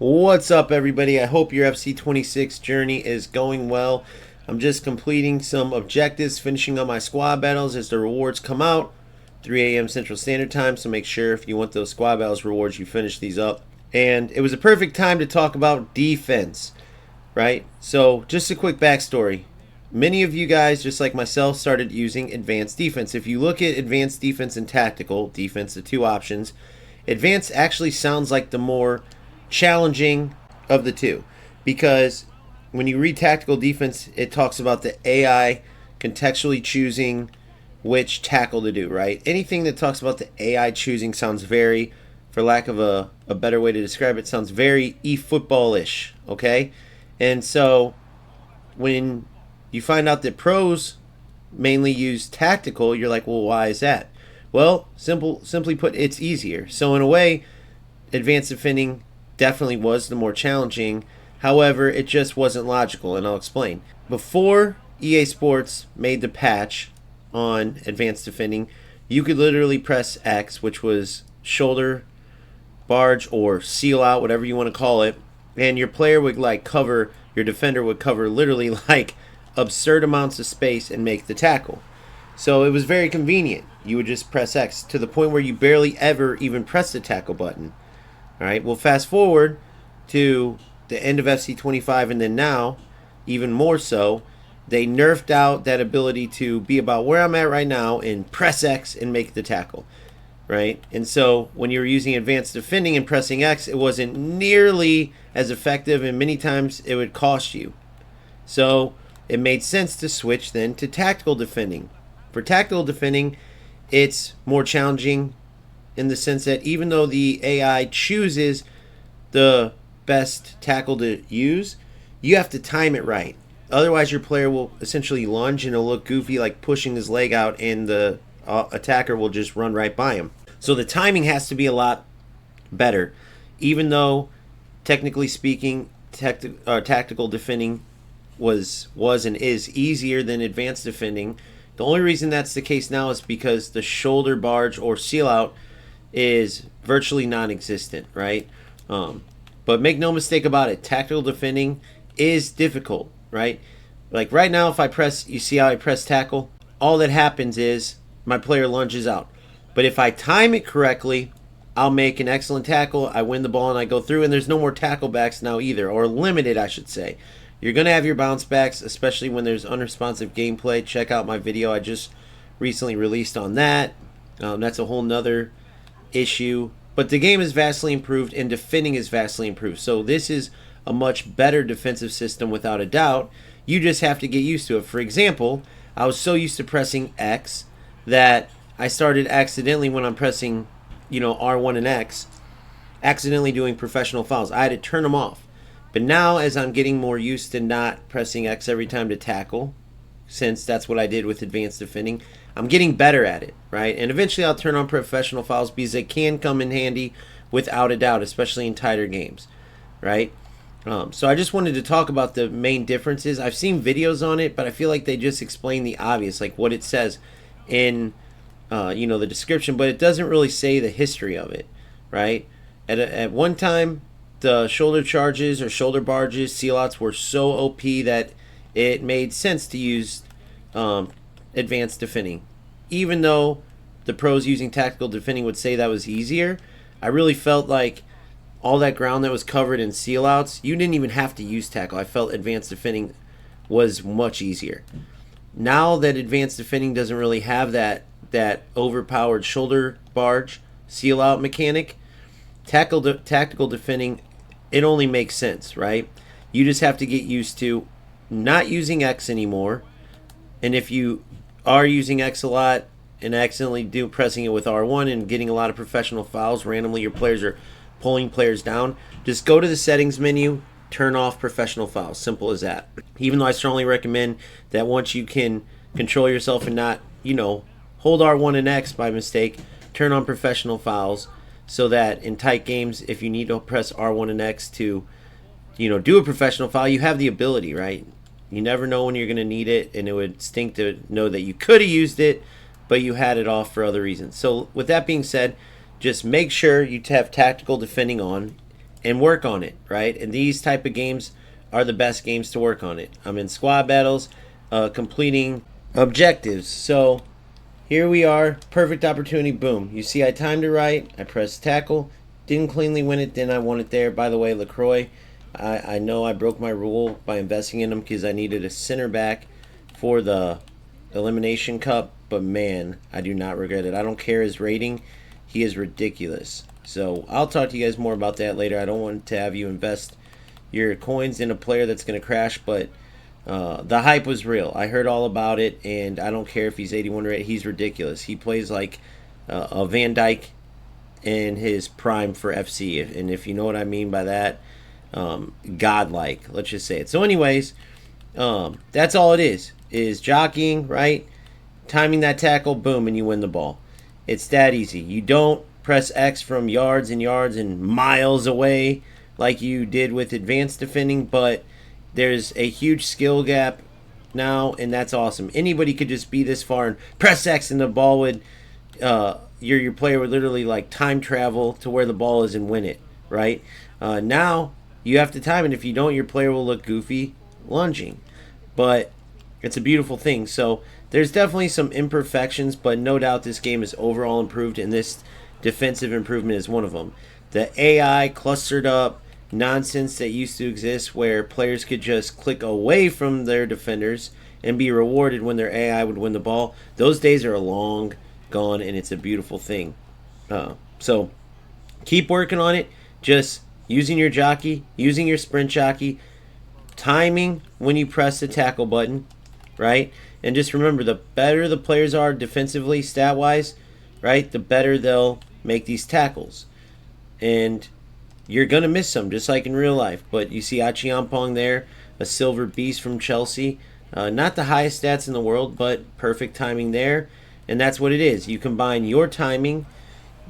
What's up, everybody? I hope your FC26 journey is going well. I'm just completing some objectives, finishing up my squad battles as the rewards come out. 3 a.m. Central Standard Time, so make sure if you want those squad battles rewards, you finish these up. And it was a perfect time to talk about defense, right? So just a quick backstory. Many of you guys, just like myself, started using advanced defense. If you look at advanced defense and tactical defense, the two options, advanced actually sounds like the more challenging of the two, because when you read tactical defense, it talks about the AI contextually choosing which tackle to do, right? Anything that talks about the AI choosing sounds very, for lack of a better way to describe it, sounds very eFootball-ish, okay? And so when you find out that pros mainly use tactical, you're like, well, why is that? Well, simply put, it's easier. So in a way, advanced defending definitely was the more challenging. However, it just wasn't logical, and I'll explain. Before EA Sports made the patch on advanced defending, you could literally press X, which was shoulder, barge, or seal out, whatever you want to call it, and your player would cover, your defender would cover literally absurd amounts of space and make the tackle. So it was very convenient. You would just press X to the point where you barely ever even press the tackle button. All right, well, fast forward to the end of FC25, and then now, even more so, they nerfed out that ability to be about where I'm at right now and press X and make the tackle, right? And so when you were using advanced defending and pressing X, it wasn't nearly as effective, and many times it would cost you. So it made sense to switch then to tactical defending. For tactical defending, it's more challenging in the sense that even though the AI chooses the best tackle to use, you have to time it right. Otherwise, your player will essentially lunge and it'll look goofy, like pushing his leg out, and the attacker will just run right by him. So the timing has to be a lot better. Even though, technically speaking, tactical defending was and is easier than advanced defending, the only reason that's the case now is because the shoulder barge or seal out is virtually non-existent, right? But make no mistake about it, tactical defending is difficult, right? Like right now, if I press, you see how I press tackle? All that happens is my player lunges out. But if I time it correctly, I'll make an excellent tackle, I win the ball, and I go through, and there's no more tackle backs now either, or limited, I should say. You're going to have your bounce backs, especially when there's unresponsive gameplay. Check out my video I just recently released on that. That's a whole nother issue. But the game is vastly improved, and defending is vastly improved. So this is a much better defensive system without a doubt. You just have to get used to it. For example, I was so used to pressing X that I started accidentally, when I'm pressing, R1 and X, accidentally doing professional fouls. I had to turn them off. But now, as I'm getting more used to not pressing X every time to tackle, since that's what I did with advanced defending, I'm getting better at it, right? And eventually I'll turn on professional fouls because they can come in handy without a doubt, especially in tighter games, right? So I just wanted to talk about the main differences. I've seen videos on it, but I feel like they just explain the obvious, like what it says in the description, but it doesn't really say the history of it, right? At one time, the shoulder charges or shoulder barges, seal outs were so OP that it made sense to use advanced defending. Even though the pros using tactical defending would say that was easier, I really felt like all that ground that was covered in seal outs, you didn't even have to use tackle. I felt advanced defending was much easier. Now that advanced defending doesn't really have that overpowered shoulder barge seal out mechanic, tactical defending, it only makes sense, right? You just have to get used to not using X anymore. And if you are using X a lot and accidentally pressing it with R1 and getting a lot of professional fouls, randomly your players are pulling players down, just go to the settings menu, turn off professional fouls. Simple as that. Even though I strongly recommend that once you can control yourself and not, hold R1 and X by mistake, turn on professional fouls, so that in tight games, if you need to press R1 and X to, do a professional foul, you have the ability, right? You never know when you're going to need it, and it would stink to know that you could have used it, but you had it off for other reasons. So with that being said, just make sure you have tactical defending on, and work on it, right? And these type of games are the best games to work on it. I'm in squad battles, completing objectives. So here we are, perfect opportunity, boom. You see I timed it right, I pressed tackle, didn't cleanly win it, then I won it there. By the way, LaCroix, I know I broke my rule by investing in him because I needed a center back for the Elimination Cup, but man, I do not regret it. I don't care his rating, he is ridiculous. So I'll talk to you guys more about that later. I don't want to have you invest your coins in a player that's going to crash, but the hype was real. I heard all about it, and I don't care if he's 81 rated. He's ridiculous. He plays like a Van Dyke in his prime for FC, and if you know what I mean by that, godlike. Let's just say it. So, anyways, that's all it is jockeying, right? Timing that tackle, boom, and you win the ball. It's that easy. You don't press X from yards and yards and miles away like you did with advanced defending, but there's a huge skill gap now, and that's awesome. Anybody could just be this far and press X, and the ball would, your player would literally like time travel to where the ball is and win it, right? Now you have to time it. If you don't, your player will look goofy lunging, but it's a beautiful thing. So there's definitely some imperfections, but no doubt this game is overall improved, and this defensive improvement is one of them. The AI clustered up nonsense that used to exist where players could just click away from their defenders and be rewarded when their AI would win the ball, those days are long gone, and it's a beautiful thing. So keep working on it, just using your jockey, using your sprint jockey, timing when you press the tackle button, right? And just remember, the better the players are defensively, stat-wise, right, the better they'll make these tackles. And you're going to miss some, just like in real life. But you see Achiampong there, a silver beast from Chelsea. Not the highest stats in the world, but perfect timing there. And that's what it is. You combine your timing,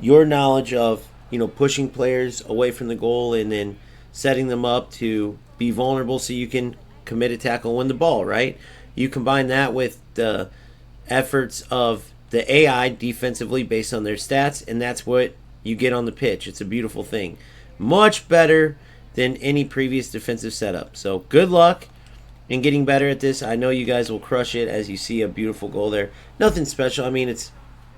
your knowledge of, pushing players away from the goal and then setting them up to be vulnerable so you can commit a tackle and win the ball, right? You combine that with the efforts of the AI defensively based on their stats, and that's what you get on the pitch. It's a beautiful thing. Much better than any previous defensive setup. So good luck in getting better at this. I know you guys will crush it, as you see a beautiful goal there. Nothing special. I mean, it's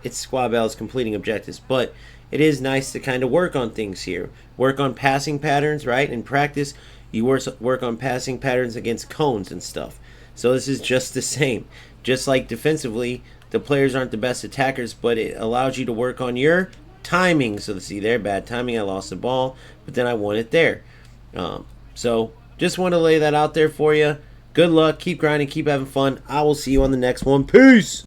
squad battles completing objectives, but it is nice to kind of work on things here. Work on passing patterns, right? In practice, you work on passing patterns against cones and stuff. So this is just the same. Just like defensively, the players aren't the best attackers, but it allows you to work on your timing. So see there, bad timing, I lost the ball, but then I won it there. So just want to lay that out there for you. Good luck, keep grinding, keep having fun. I will see you on the next one. Peace!